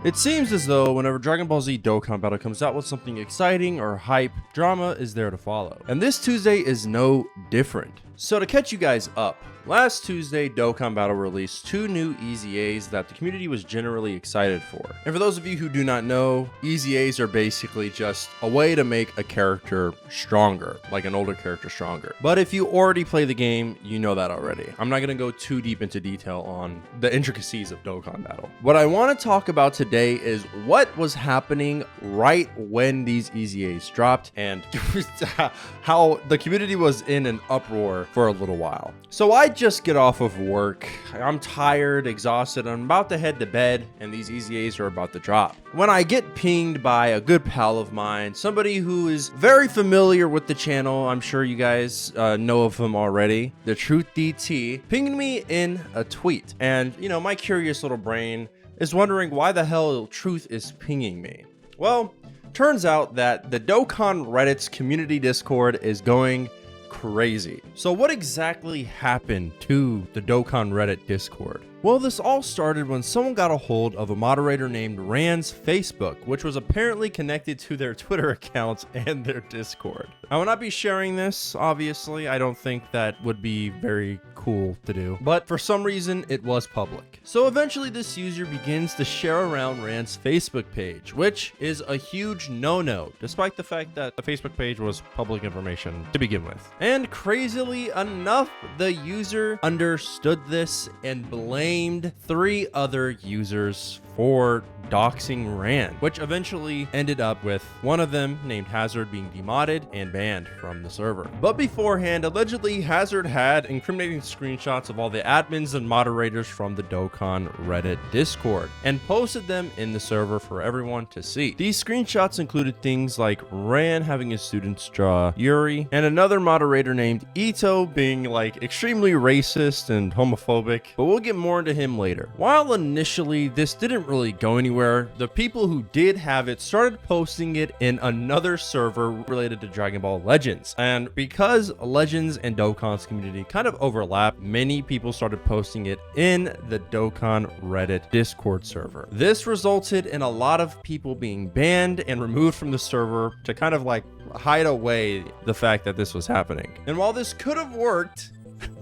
It seems as though whenever Dragon Ball Z Dokkan Battle comes out with something exciting or hype, drama is there to follow. And this Tuesday is no different. So to catch you guys up, last Tuesday, Dokkan Battle released 2 new EZAs that the community was generally excited for. And for those of you who do not know, EZAs are basically just a way to make a character stronger, like an older character stronger. But if you already play the game, you know that already. I'm not going to go too deep into detail on the intricacies of Dokkan Battle. What I want to talk about today is what was happening right when these EZAs dropped and how the community was in an uproar for a little while. So I just get off of work. I'm tired, exhausted. I'm about to head to bed and these EZAs are about to drop. When I get pinged by a good pal of mine, somebody who is very familiar with the channel, I'm sure you guys know of him already, the Truth DT, pinged me in a tweet. And, you know, my curious little brain is wondering why the hell Truth is pinging me. Well, turns out that the Dokkan Reddit's community Discord is going crazy. So what exactly happened to the Dokkan Reddit Discord? Well, this all started when someone got a hold of a moderator named Ran's Facebook, which was apparently connected to their Twitter accounts and their Discord. I will not be sharing this, obviously. I don't think that would be very cool to do, but for some reason it was public. So eventually this user begins to share around Ran's Facebook page, which is a huge no-no, despite the fact that the Facebook page was public information to begin with. And crazily enough, the user understood this and blamed 3 other users for doxing Ran, which eventually ended up with one of them named Hazard being demodded and banned from the server. But beforehand, allegedly Hazard had incriminating screenshots of all the admins and moderators from the Dokkan Reddit Discord and posted them in the server for everyone to see. These screenshots included things like Ran having his students draw Yuri and another moderator named Ito being like extremely racist and homophobic, but we'll get more into him later. While initially this didn't really go anywhere, the people who did have it started posting it in another server related to Dragon Ball Legends. And because Legends and Dokkan's community kind of overlap, many people started posting it in the Dokkan Reddit Discord server. This resulted in a lot of people being banned and removed from the server to kind of like hide away the fact that this was happening. And while this could have worked,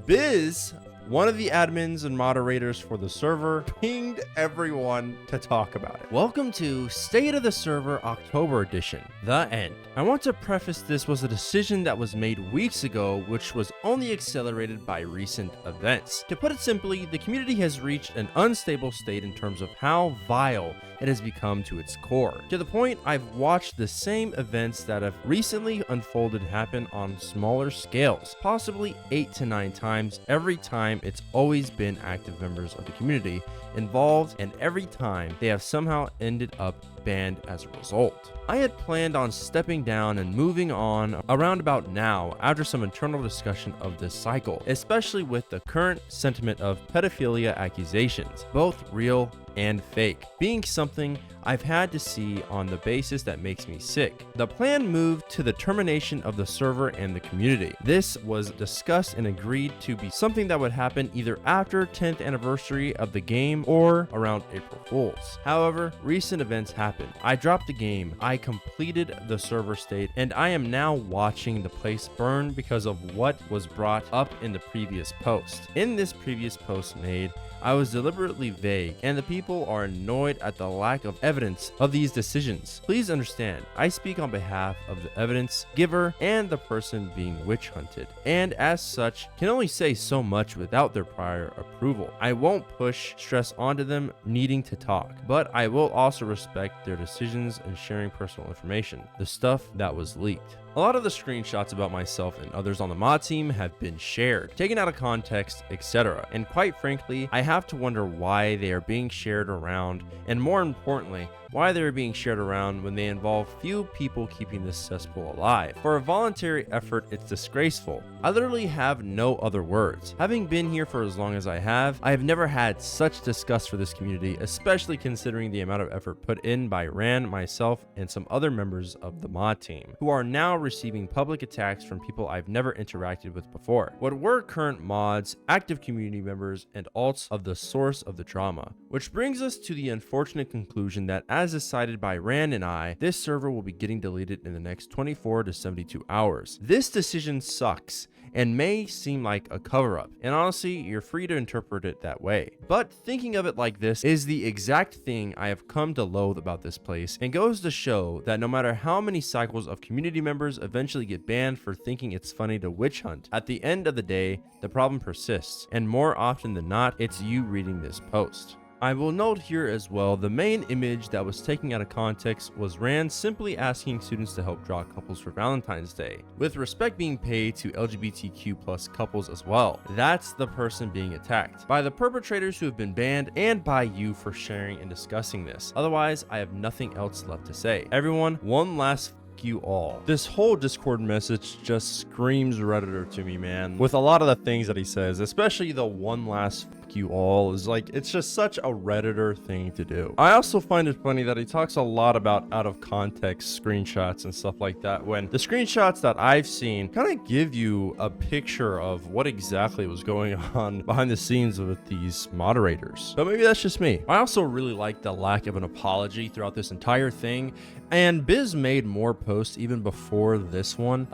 Biz, one of the admins and moderators for the server, pinged everyone to talk about it. Welcome to State of the Server October Edition, The End. I want to preface this was a decision that was made weeks ago, which was only accelerated by recent events. To put it simply, the community has reached an unstable state in terms of how vile it has become to its core. To the point, I've watched the same events that have recently unfolded happen on smaller scales, possibly 8 to 9 times every time. It's always been active members of the community involved, and every time they have somehow ended up banned as a result. I had planned on stepping down and moving on around about now after some internal discussion of this cycle, especially with the current sentiment of pedophilia accusations, both real and fake, being something I've had to see on the basis that makes me sick. The plan moved to the termination of the server and the community. This was discussed and agreed to be something that would happen either after 10th anniversary of the game or around April Fools. However, recent events happened. I dropped the game, I completed the server state, and I am now watching the place burn because of what was brought up in the previous post. In this previous post made, I was deliberately vague, and the people are annoyed at the lack of evidence of these decisions. Please understand, I speak on behalf of the evidence giver and the person being witch hunted, and as such, can only say so much without their prior approval. I won't push stress onto them needing to talk, but I will also respect their decisions in sharing personal information, the stuff that was leaked. A lot of the screenshots about myself and others on the mod team have been shared, taken out of context, etc. And quite frankly, I have to wonder why they are being shared around, and more importantly, why they are being shared around when they involve few people keeping this cesspool alive. For a voluntary effort, it's disgraceful. I literally have no other words. Having been here for as long as I have never had such disgust for this community, especially considering the amount of effort put in by Ran, myself, and some other members of the mod team, who are now receiving public attacks from people I've never interacted with before. What were current mods, active community members, and alts of the source of the drama? Which brings us to the unfortunate conclusion that, as decided by Rand and I, this server will be getting deleted in the next 24 to 72 hours. This decision sucks and may seem like a cover-up, and honestly, you're free to interpret it that way. But thinking of it like this is the exact thing I have come to loathe about this place, and goes to show that no matter how many cycles of community members eventually get banned for thinking it's funny to witch hunt, at the end of the day, the problem persists, and more often than not, it's you reading this post. I will note here as well, the main image that was taken out of context was Rand simply asking students to help draw couples for Valentine's Day, with respect being paid to LGBTQ plus couples as well. That's the person being attacked, by the perpetrators who have been banned, and by you for sharing and discussing this. Otherwise, I have nothing else left to say. Everyone, one last you all. This whole Discord message just screams Redditor to me, man. With a lot of the things that he says, especially the one last you all, is like, it's just such a Redditor thing to do. I also find it funny that he talks a lot about out of context screenshots and stuff like that, when the screenshots that I've seen kind of give you a picture of what exactly was going on behind the scenes with these moderators. But maybe that's just me. I also really like the lack of an apology throughout this entire thing, and Biz made more posts even before this one,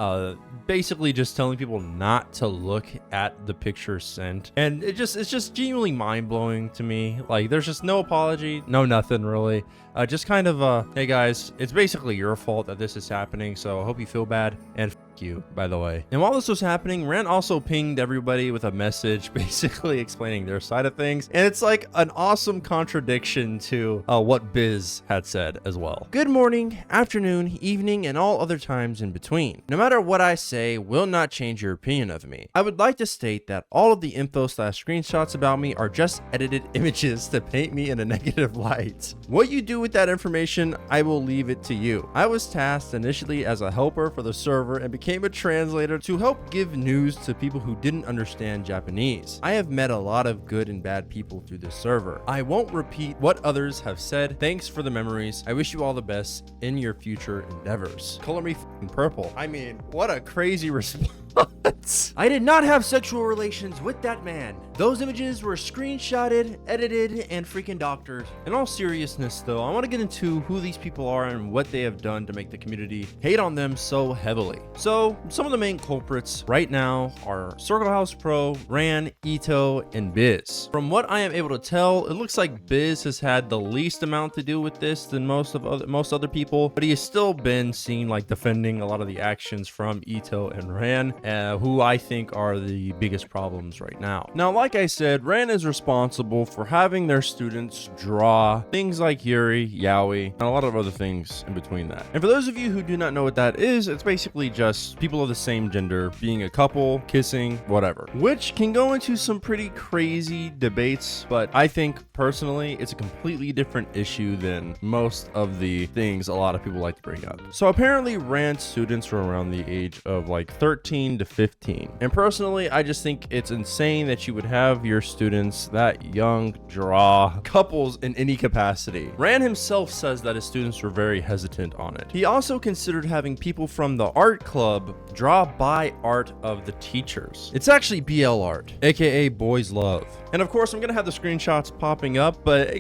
basically just telling people not to look at the picture sent, and it's just genuinely mind-blowing to me. Like, there's just no apology, no nothing really, just kind of hey guys, it's basically your fault that this is happening, so I hope you feel bad, and you, by the way. And while this was happening, Rand also pinged everybody with a message basically explaining their side of things, and it's like an awesome contradiction to what Biz had said as well. Good morning, afternoon, evening, and all other times in between. No matter what I say will not change your opinion of me. I would like to state that all of the info / screenshots about me are just edited images to paint me in a negative light. What you do with that information, I will leave it to you. I was tasked initially as a helper for the server and became a translator to help give news to people who didn't understand Japanese. I have met a lot of good and bad people through this server. I won't repeat what others have said. Thanks for the memories. I wish you all the best in your future endeavors. Color me purple. I mean, what a crazy response. I did not have sexual relations with that man. Those images were screenshotted, edited, and freaking doctored. In all seriousness though, I want to get into who these people are and what they have done to make the community hate on them so heavily. So, some of the main culprits right now are Circle House Pro, Ran, Ito, and Biz. From what I am able to tell, it looks like Biz has had the least amount to do with this than most other people, but he has still been seen like defending a lot of the actions from Ito and Ran, who I think are the biggest problems right now. Now, like I said, Ran is responsible for having their students draw things like Yuri, Yaoi, and a lot of other things in between that. And for those of you who do not know what that is, it's basically just people of the same gender being a couple, kissing, whatever, which can go into some pretty crazy debates, but I think personally it's a completely different issue than most of the things a lot of people like to bring up. So apparently Rand's students were around the age of like 13 to 15, and personally I just think it's insane that you would have your students that young draw couples in any capacity. Rand himself says that his students were very hesitant on it. He also considered having people from the art club draw by art of the teachers. It's actually BL art, aka boys love. And of course I'm gonna have the screenshots popping up, but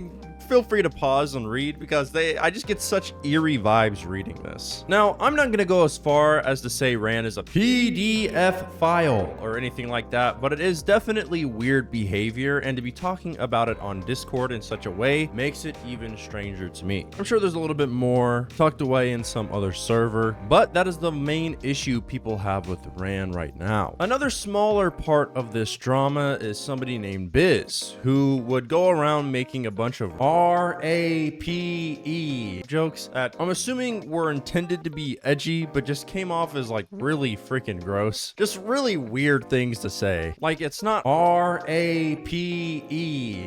feel free to pause and read because I just get such eerie vibes reading this. Now, I'm not gonna go as far as to say Rand is a PDF file or anything like that, but it is definitely weird behavior, and to be talking about it on Discord in such a way makes it even stranger to me. I'm sure there's a little bit more tucked away in some other server, but that is the main issue people have with Rand right now. Another smaller part of this drama is somebody named Biz, who would go around making a bunch of RAPE jokes that I'm assuming were intended to be edgy, but just came off as like really freaking gross. Just really weird things to say. Like, it's not RAPE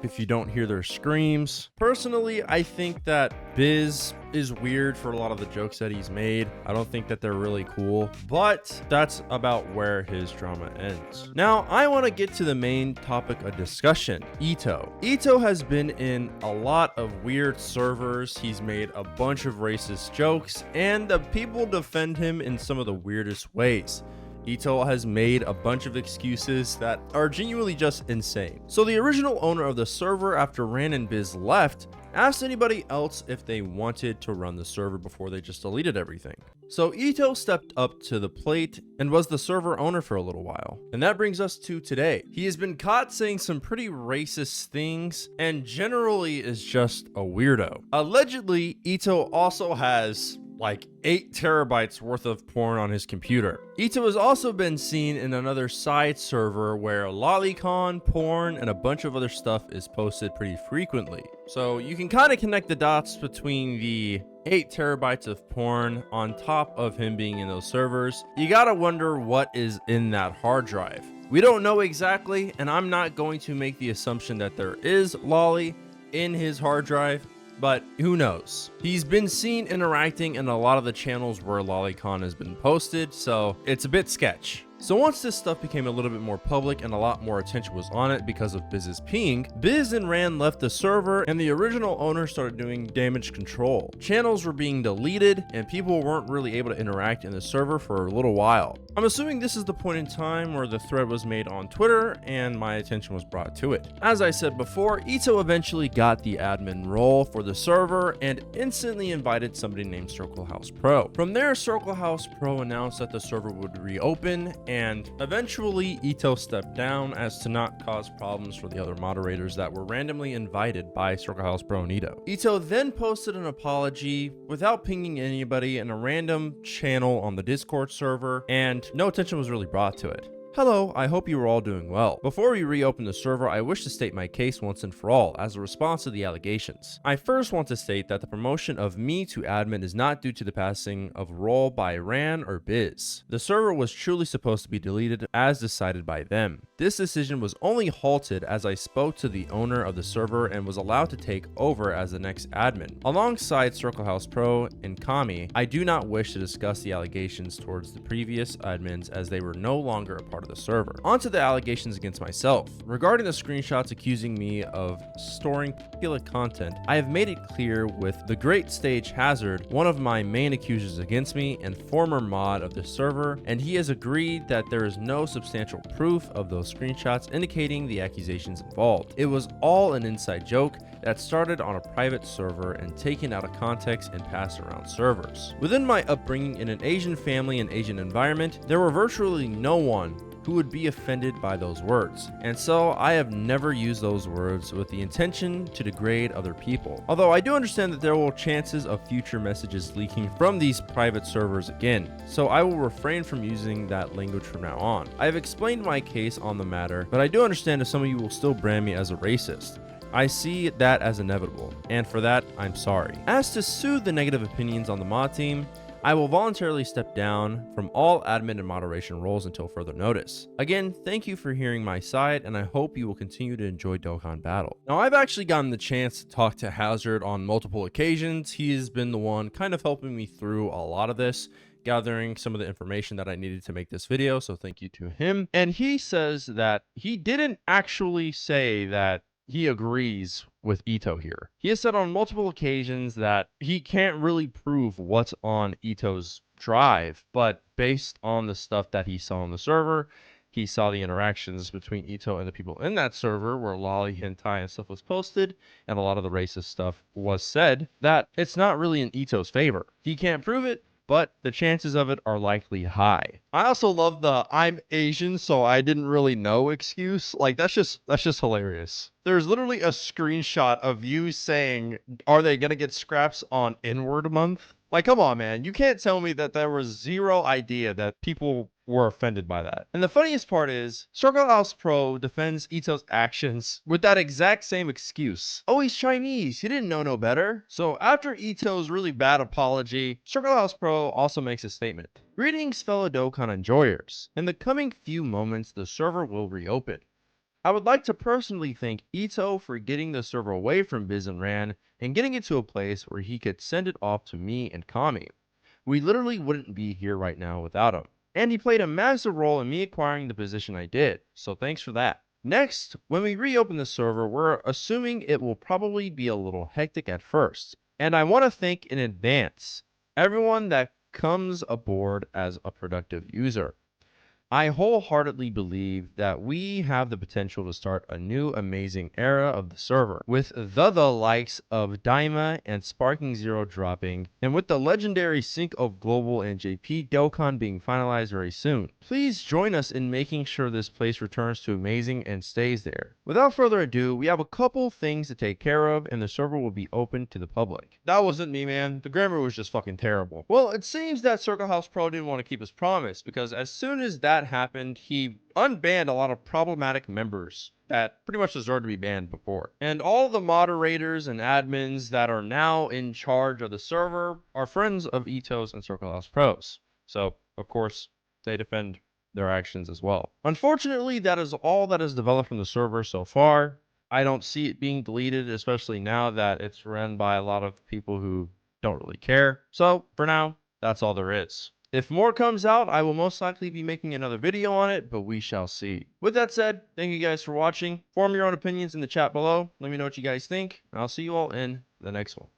if you don't hear their screams. Personally, I think that Biz is weird for a lot of the jokes that he's made. I don't think that they're really cool, but that's about where his drama ends. Now, I want to get to the main topic of discussion, Ito. Ito has been in a lot of weird servers. He's made a bunch of racist jokes, and the people defend him in some of the weirdest ways. Ito has made a bunch of excuses that are genuinely just insane. So the original owner of the server, after Ran and Biz left, asked anybody else if they wanted to run the server before they just deleted everything. So Ito stepped up to the plate and was the server owner for a little while. And that brings us to today. He has been caught saying some pretty racist things and generally is just a weirdo. Allegedly, Ito also has like 8 terabytes worth of porn on his computer. Ito has also been seen in another side server where lolicon, porn, and a bunch of other stuff is posted pretty frequently. So you can kind of connect the dots between the 8 terabytes of porn on top of him being in those servers. You gotta wonder what is in that hard drive. We don't know exactly, and I'm not going to make the assumption that there is lolly in his hard drive, but who knows? He's been seen interacting in a lot of the channels where lolicon has been posted, so it's a bit sketch. So once this stuff became a little bit more public and a lot more attention was on it because of Biz's ping, Biz and Ran left the server and the original owner started doing damage control. Channels were being deleted and people weren't really able to interact in the server for a little while. I'm assuming this is the point in time where the thread was made on Twitter and my attention was brought to it. As I said before, Ito eventually got the admin role for the server and instantly invited somebody named Circle House Pro. From there, Circle House Pro announced that the server would reopen, and eventually Ito stepped down as to not cause problems for the other moderators that were randomly invited by Circle House Pro and Ito. Ito then posted an apology without pinging anybody in a random channel on the Discord server, and no attention was really brought to it. Hello, I hope you are all doing well. Before we reopen the server, I wish to state my case once and for all as a response to the allegations. I first want to state that the promotion of me to admin is not due to the passing of role by Ran or Biz. The server was truly supposed to be deleted as decided by them. This decision was only halted as I spoke to the owner of the server and was allowed to take over as the next admin. Alongside Circle House Pro and Kami, I do not wish to discuss the allegations towards the previous admins as they were no longer a part of the server. Onto the allegations against myself. Regarding the screenshots accusing me of storing particular content, I have made it clear with the Great Stage Hazard, one of my main accusers against me and former mod of the server, and he has agreed that there is no substantial proof of those screenshots indicating the accusations involved. It was all an inside joke that started on a private server and taken out of context and passed around servers. Within my upbringing in an Asian family and Asian environment, there were virtually no one who would be offended by those words, and so I have never used those words with the intention to degrade other people. Although I do understand that there will chances of future messages leaking from these private servers again, so I will refrain from using that language from now on. I have explained my case on the matter, but I do understand if some of you will still brand me as a racist. I see that as inevitable, and for that, I'm sorry. As to soothe the negative opinions on the mod team, I will voluntarily step down from all admin and moderation roles until further notice. Again, thank you for hearing my side, and I hope you will continue to enjoy Dokkan Battle. Now, I've actually gotten the chance to talk to Hazard on multiple occasions. He has been the one kind of helping me through a lot of this, gathering some of the information that I needed to make this video, so thank you to him. And he says that he didn't actually say that he agrees with Ito here. He has said on multiple occasions that he can't really prove what's on Ito's drive, but based on the stuff that he saw on the server, he saw the interactions between Ito and the people in that server where lolly, hentai, and stuff was posted, and a lot of the racist stuff was said, that it's not really in Ito's favor. He can't prove it, but the chances of it are likely high. I also love the "I'm Asian, so I didn't really know" excuse. Like, that's just hilarious. There's literally a screenshot of you saying, are they gonna get scraps on N-word month? Like, come on, man. You can't tell me that there was zero idea that people were offended by that. And the funniest part is, Circle House Pro defends Ito's actions with that exact same excuse. Oh, he's Chinese. He didn't know no better. So after Ito's really bad apology, Circle House Pro also makes a statement. Greetings, fellow Dokkan enjoyers. In the coming few moments, the server will reopen. I would like to personally thank Ito for getting the server away from Biz and Ran and getting it to a place where he could send it off to me and Kami. We literally wouldn't be here right now without him. And he played a massive role in me acquiring the position I did, so thanks for that. Next, when we reopen the server, we're assuming it will probably be a little hectic at first. And I want to thank in advance everyone that comes aboard as a productive user. I wholeheartedly believe that we have the potential to start a new amazing era of the server, with the likes of Daima and Sparking Zero dropping, and with the legendary sync of Global and JP Dokkan being finalized very soon. Please join us in making sure this place returns to amazing and stays there. Without further ado, we have a couple things to take care of, and the server will be open to the public. That wasn't me, man. The grammar was just fucking terrible. Well, it seems that Circle House Pro didn't want to keep his promise, because as soon as that happened, he unbanned a lot of problematic members that pretty much deserved to be banned before. And all the moderators and admins that are now in charge of the server are friends of Ito's and Circle House Pros. So, of course, they defend their actions as well. Unfortunately, that is all that is developed from the server so far. I don't see it being deleted, especially now that it's run by a lot of people who don't really care. So, for now, that's all there is. If more comes out, I will most likely be making another video on it, but we shall see. With that said, thank you guys for watching. Form your own opinions in the chat below. Let me know what you guys think, and I'll see you all in the next one.